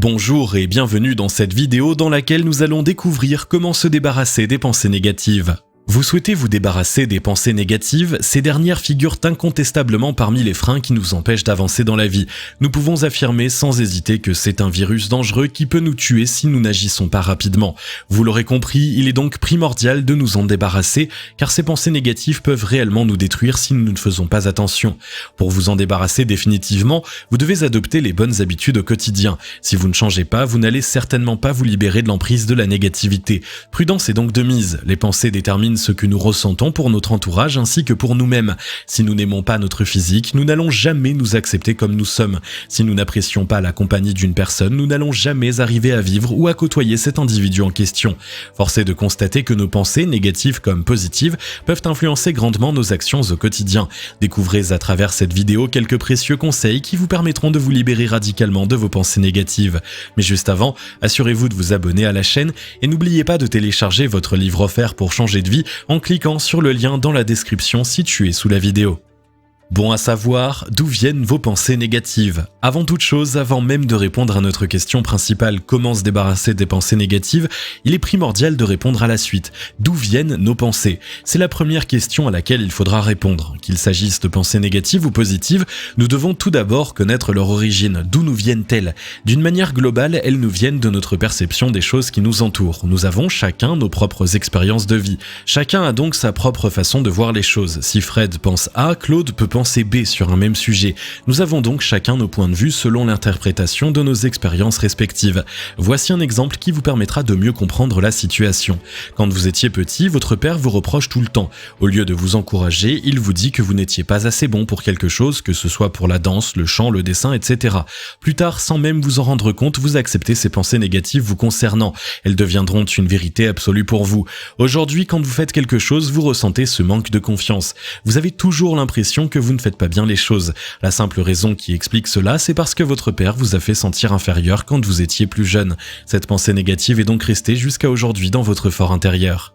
Bonjour et bienvenue dans cette vidéo dans laquelle nous allons découvrir comment se débarrasser des pensées négatives. Vous souhaitez vous débarrasser des pensées négatives? Ces dernières figurent incontestablement parmi les freins qui nous empêchent d'avancer dans la vie. Nous pouvons affirmer sans hésiter que c'est un virus dangereux qui peut nous tuer si nous n'agissons pas rapidement. Vous l'aurez compris, il est donc primordial de nous en débarrasser, car ces pensées négatives peuvent réellement nous détruire si nous ne faisons pas attention. Pour vous en débarrasser définitivement, vous devez adopter les bonnes habitudes au quotidien. Si vous ne changez pas, vous n'allez certainement pas vous libérer de l'emprise de la négativité. Prudence est donc de mise. Les pensées déterminent ce que nous ressentons pour notre entourage ainsi que pour nous-mêmes. Si nous n'aimons pas notre physique, nous n'allons jamais nous accepter comme nous sommes. Si nous n'apprécions pas la compagnie d'une personne, nous n'allons jamais arriver à vivre ou à côtoyer cet individu en question. Force est de constater que nos pensées, négatives comme positives, peuvent influencer grandement nos actions au quotidien. Découvrez à travers cette vidéo quelques précieux conseils qui vous permettront de vous libérer radicalement de vos pensées négatives. Mais juste avant, assurez-vous de vous abonner à la chaîne et n'oubliez pas de télécharger votre livre offert pour changer de vie en cliquant sur le lien dans la description située sous la vidéo. Bon à savoir, d'où viennent vos pensées négatives? Avant toute chose, avant même de répondre à notre question principale, comment se débarrasser des pensées négatives, il est primordial de répondre à la suite. D'où viennent nos pensées? C'est la première question à laquelle il faudra répondre. Qu'il s'agisse de pensées négatives ou positives, nous devons tout d'abord connaître leur origine. D'où nous viennent-elles? D'une manière globale, elles nous viennent de notre perception des choses qui nous entourent. Nous avons chacun nos propres expériences de vie. Chacun a donc sa propre façon de voir les choses. Si Fred pense A, Claude peut penser B sur un même sujet. Nous avons donc chacun nos points de vue selon l'interprétation de nos expériences respectives. Voici un exemple qui vous permettra de mieux comprendre la situation. Quand vous étiez petit, votre père vous reproche tout le temps. Au lieu de vous encourager, il vous dit que vous n'étiez pas assez bon pour quelque chose, que ce soit pour la danse, le chant, le dessin, etc. Plus tard, sans même vous en rendre compte, vous acceptez ces pensées négatives vous concernant. Elles deviendront une vérité absolue pour vous. Aujourd'hui, quand vous faites quelque chose, vous ressentez ce manque de confiance. Vous avez toujours l'impression que vous ne faites pas bien les choses. La simple raison qui explique cela, c'est parce que votre père vous a fait sentir inférieur quand vous étiez plus jeune. Cette pensée négative est donc restée jusqu'à aujourd'hui dans votre fort intérieur.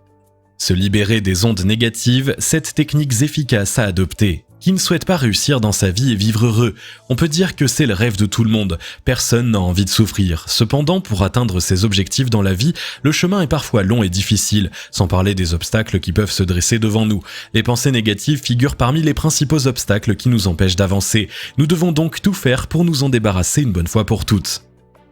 Se libérer des ondes négatives, 7 techniques efficaces à adopter. Qui ne souhaite pas réussir dans sa vie et vivre heureux? On peut dire que c'est le rêve de tout le monde. Personne n'a envie de souffrir. Cependant, pour atteindre ses objectifs dans la vie, le chemin est parfois long et difficile, sans parler des obstacles qui peuvent se dresser devant nous. Les pensées négatives figurent parmi les principaux obstacles qui nous empêchent d'avancer. Nous devons donc tout faire pour nous en débarrasser une bonne fois pour toutes.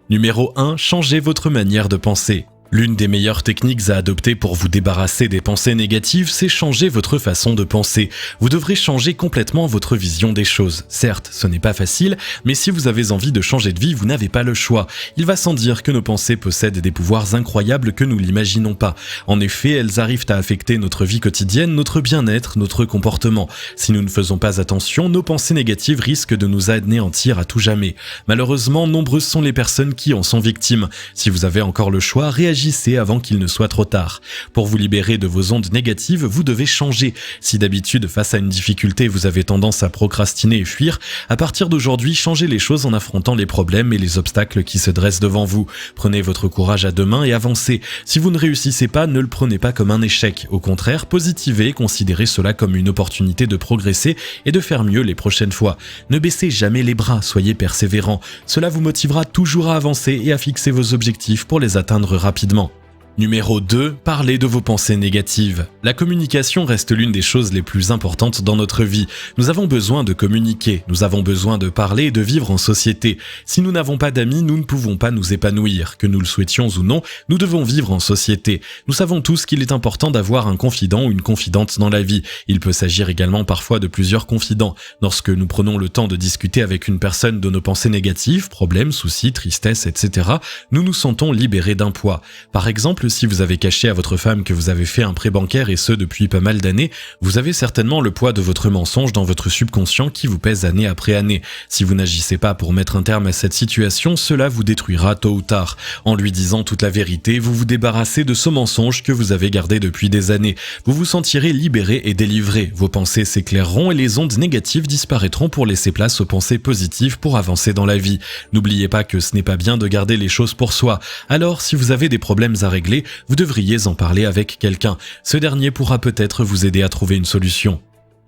Numéro 1. Changez votre manière de penser. L'une des meilleures techniques à adopter pour vous débarrasser des pensées négatives, c'est changer votre façon de penser. Vous devrez changer complètement votre vision des choses. Certes, ce n'est pas facile, mais si vous avez envie de changer de vie, vous n'avez pas le choix. Il va sans dire que nos pensées possèdent des pouvoirs incroyables que nous n'imaginons pas. En effet, elles arrivent à affecter notre vie quotidienne, notre bien-être, notre comportement. Si nous ne faisons pas attention, nos pensées négatives risquent de nous anéantir à tout jamais. Malheureusement, nombreuses sont les personnes qui en sont victimes. Si vous avez encore le choix, réagissez avant qu'il ne soit trop tard. Pour vous libérer de vos ondes négatives, vous devez changer. Si d'habitude, face à une difficulté, vous avez tendance à procrastiner et fuir, à partir d'aujourd'hui, changez les choses en affrontant les problèmes et les obstacles qui se dressent devant vous. Prenez votre courage à deux mains et avancez. Si vous ne réussissez pas, ne le prenez pas comme un échec. Au contraire, positivez et considérez cela comme une opportunité de progresser et de faire mieux les prochaines fois. Ne baissez jamais les bras, soyez persévérants. Cela vous motivera toujours à avancer et à fixer vos objectifs pour les atteindre rapidement. Numéro 2. Parlez de vos pensées négatives. La communication reste l'une des choses les plus importantes dans notre vie. Nous avons besoin de communiquer, nous avons besoin de parler et de vivre en société. Si nous n'avons pas d'amis, nous ne pouvons pas nous épanouir. Que nous le souhaitions ou non, nous devons vivre en société. Nous savons tous qu'il est important d'avoir un confident ou une confidente dans la vie. Il peut s'agir également parfois de plusieurs confidents. Lorsque nous prenons le temps de discuter avec une personne de nos pensées négatives, problèmes, soucis, tristesse, etc., nous nous sentons libérés d'un poids. Par exemple, si vous avez caché à votre femme que vous avez fait un prêt bancaire et ce depuis pas mal d'années, vous avez certainement le poids de votre mensonge dans votre subconscient qui vous pèse année après année. Si vous n'agissez pas pour mettre un terme à cette situation, cela vous détruira tôt ou tard. En lui disant toute la vérité, vous vous débarrassez de ce mensonge que vous avez gardé depuis des années. Vous vous sentirez libéré et délivré. Vos pensées s'éclaireront et les ondes négatives disparaîtront pour laisser place aux pensées positives pour avancer dans la vie. N'oubliez pas que ce n'est pas bien de garder les choses pour soi. Alors, si vous avez des problèmes à régler, vous devriez en parler avec quelqu'un. Ce dernier pourra peut-être vous aider à trouver une solution.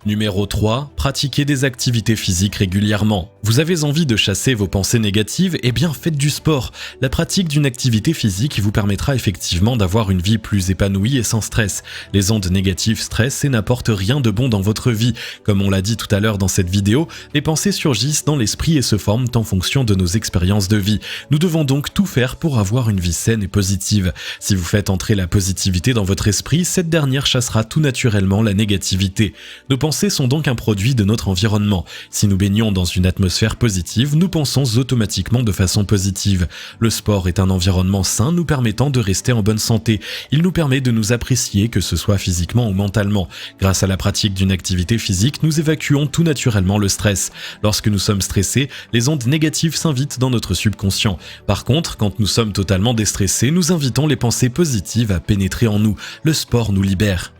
Numéro 3, pratiquez des activités physiques régulièrement. Vous avez envie de chasser vos pensées négatives? Eh bien faites du sport. La pratique d'une activité physique vous permettra effectivement d'avoir une vie plus épanouie et sans stress. Les ondes négatives stressent et n'apportent rien de bon dans votre vie. Comme on l'a dit tout à l'heure dans cette vidéo, les pensées surgissent dans l'esprit et se forment en fonction de nos expériences de vie. Nous devons donc tout faire pour avoir une vie saine et positive. Si vous faites entrer la positivité dans votre esprit, cette dernière chassera tout naturellement la négativité. Nos pensées sont donc un produit de notre environnement. Si nous baignons dans une atmosphère positive, nous pensons automatiquement de façon positive. Le sport est un environnement sain nous permettant de rester en bonne santé. Il nous permet de nous apprécier, que ce soit physiquement ou mentalement. Grâce à la pratique d'une activité physique, nous évacuons tout naturellement le stress. Lorsque nous sommes stressés, les ondes négatives s'invitent dans notre subconscient. Par contre, quand nous sommes totalement déstressés, nous invitons les pensées positives à pénétrer en nous. Le sport nous libère.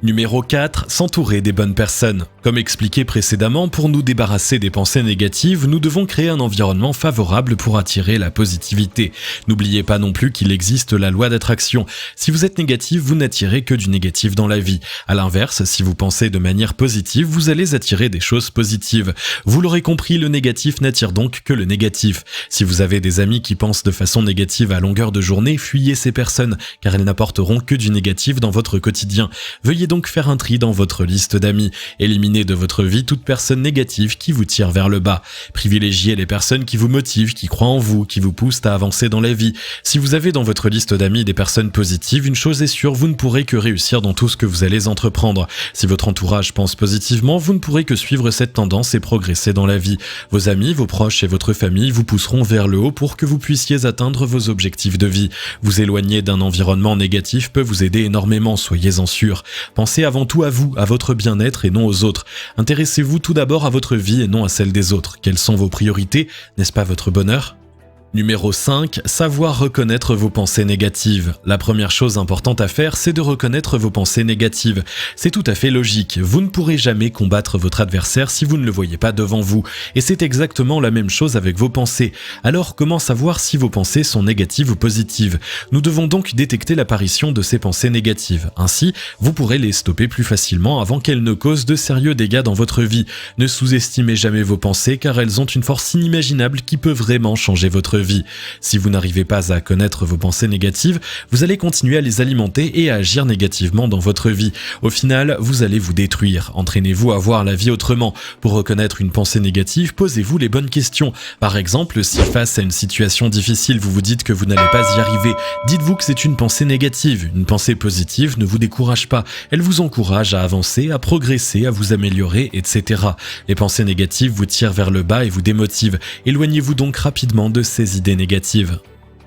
Numéro 4, s'entourer des bonnes personnes. Comme expliqué précédemment, pour nous débarrasser des pensées négatives, nous devons créer un environnement favorable pour attirer la positivité. N'oubliez pas non plus qu'il existe la loi d'attraction. Si vous êtes négatif, vous n'attirez que du négatif dans la vie. À l'inverse, si vous pensez de manière positive, vous allez attirer des choses positives. Vous l'aurez compris, le négatif n'attire donc que le négatif. Si vous avez des amis qui pensent de façon négative à longueur de journée, fuyez ces personnes, car elles n'apporteront que du négatif dans votre quotidien. Veuillez donc faire un tri dans votre liste d'amis. Éliminez de votre vie toute personne négative qui vous tire vers le bas. Privilégiez les personnes qui vous motivent, qui croient en vous, qui vous poussent à avancer dans la vie. Si vous avez dans votre liste d'amis des personnes positives, une chose est sûre, vous ne pourrez que réussir dans tout ce que vous allez entreprendre. Si votre entourage pense positivement, vous ne pourrez que suivre cette tendance et progresser dans la vie. Vos amis, vos proches et votre famille vous pousseront vers le haut pour que vous puissiez atteindre vos objectifs de vie. Vous éloigner d'un environnement négatif peut vous aider énormément, soyez-en sûrs. Pensez avant tout à vous, à votre bien-être et non aux autres. Intéressez-vous tout d'abord à votre vie et non à celle des autres. Quelles sont vos priorités? N'est-ce pas votre bonheur? Numéro 5, savoir reconnaître vos pensées négatives. La première chose importante à faire, c'est de reconnaître vos pensées négatives. C'est tout à fait logique. Vous ne pourrez jamais combattre votre adversaire si vous ne le voyez pas devant vous. Et c'est exactement la même chose avec vos pensées. Alors, comment savoir si vos pensées sont négatives ou positives? Nous devons donc détecter l'apparition de ces pensées négatives. Ainsi, vous pourrez les stopper plus facilement avant qu'elles ne causent de sérieux dégâts dans votre vie. Ne sous-estimez jamais vos pensées car elles ont une force inimaginable qui peut vraiment changer votre vie. Si vous n'arrivez pas à connaître vos pensées négatives, vous allez continuer à les alimenter et à agir négativement dans votre vie. Au final, vous allez vous détruire. Entraînez-vous à voir la vie autrement. Pour reconnaître une pensée négative, posez-vous les bonnes questions. Par exemple, si face à une situation difficile, vous vous dites que vous n'allez pas y arriver, dites-vous que c'est une pensée négative. Une pensée positive ne vous décourage pas. Elle vous encourage à avancer, à progresser, à vous améliorer, etc. Les pensées négatives vous tirent vers le bas et vous démotivent. Éloignez-vous donc rapidement de ces idées négatives.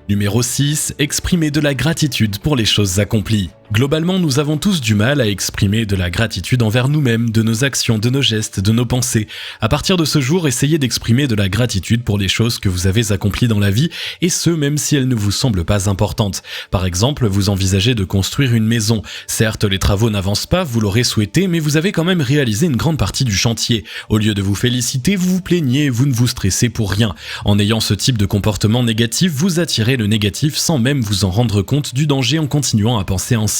Numéro 6, exprimer de la gratitude pour les choses accomplies. Globalement, nous avons tous du mal à exprimer de la gratitude envers nous-mêmes, de nos actions, de nos gestes, de nos pensées. À partir de ce jour, essayez d'exprimer de la gratitude pour les choses que vous avez accomplies dans la vie, et ce, même si elles ne vous semblent pas importantes. Par exemple, vous envisagez de construire une maison. Certes, les travaux n'avancent pas, vous l'aurez souhaité, mais vous avez quand même réalisé une grande partie du chantier. Au lieu de vous féliciter, vous vous plaignez et vous ne vous stressez pour rien. En ayant ce type de comportement négatif, vous attirez le négatif sans même vous en rendre compte du danger en continuant à penser ainsi.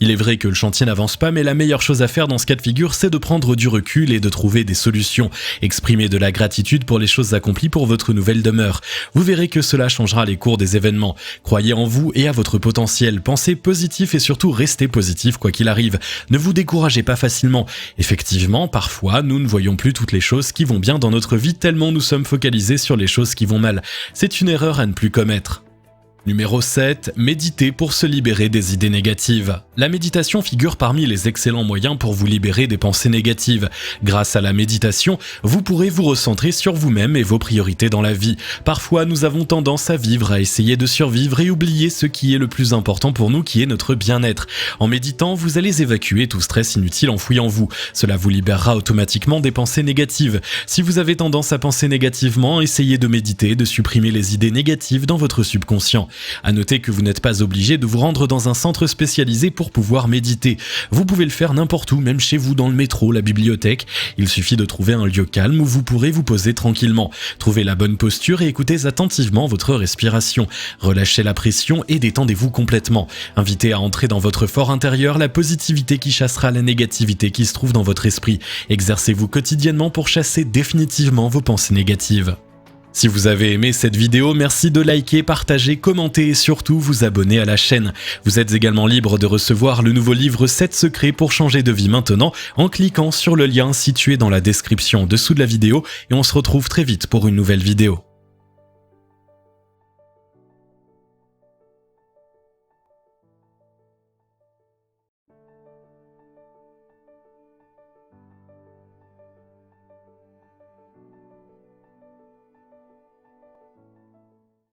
Il est vrai que le chantier n'avance pas, mais la meilleure chose à faire dans ce cas de figure, c'est de prendre du recul et de trouver des solutions. Exprimez de la gratitude pour les choses accomplies pour votre nouvelle demeure. Vous verrez que cela changera les cours des événements. Croyez en vous et à votre potentiel. Pensez positif et surtout restez positif quoi qu'il arrive. Ne vous découragez pas facilement. Effectivement, parfois, nous ne voyons plus toutes les choses qui vont bien dans notre vie tellement nous sommes focalisés sur les choses qui vont mal. C'est une erreur à ne plus commettre. Numéro 7, méditer pour se libérer des idées négatives. La méditation figure parmi les excellents moyens pour vous libérer des pensées négatives. Grâce à la méditation, vous pourrez vous recentrer sur vous-même et vos priorités dans la vie. Parfois, nous avons tendance à vivre, à essayer de survivre et oublier ce qui est le plus important pour nous, qui est notre bien-être. En méditant, vous allez évacuer tout stress inutile enfoui en vous. Cela vous libérera automatiquement des pensées négatives. Si vous avez tendance à penser négativement, essayez de méditer, de supprimer les idées négatives dans votre subconscient. À noter que vous n'êtes pas obligé de vous rendre dans un centre spécialisé pour pouvoir méditer. Vous pouvez le faire n'importe où, même chez vous dans le métro, la bibliothèque. Il suffit de trouver un lieu calme où vous pourrez vous poser tranquillement. Trouvez la bonne posture et écoutez attentivement votre respiration. Relâchez la pression et détendez-vous complètement. Invitez à entrer dans votre fort intérieur la positivité qui chassera la négativité qui se trouve dans votre esprit. Exercez-vous quotidiennement pour chasser définitivement vos pensées négatives. Si vous avez aimé cette vidéo, merci de liker, partager, commenter et surtout vous abonner à la chaîne. Vous êtes également libre de recevoir le nouveau livre 7 secrets pour changer de vie maintenant en cliquant sur le lien situé dans la description en dessous de la vidéo et on se retrouve très vite pour une nouvelle vidéo.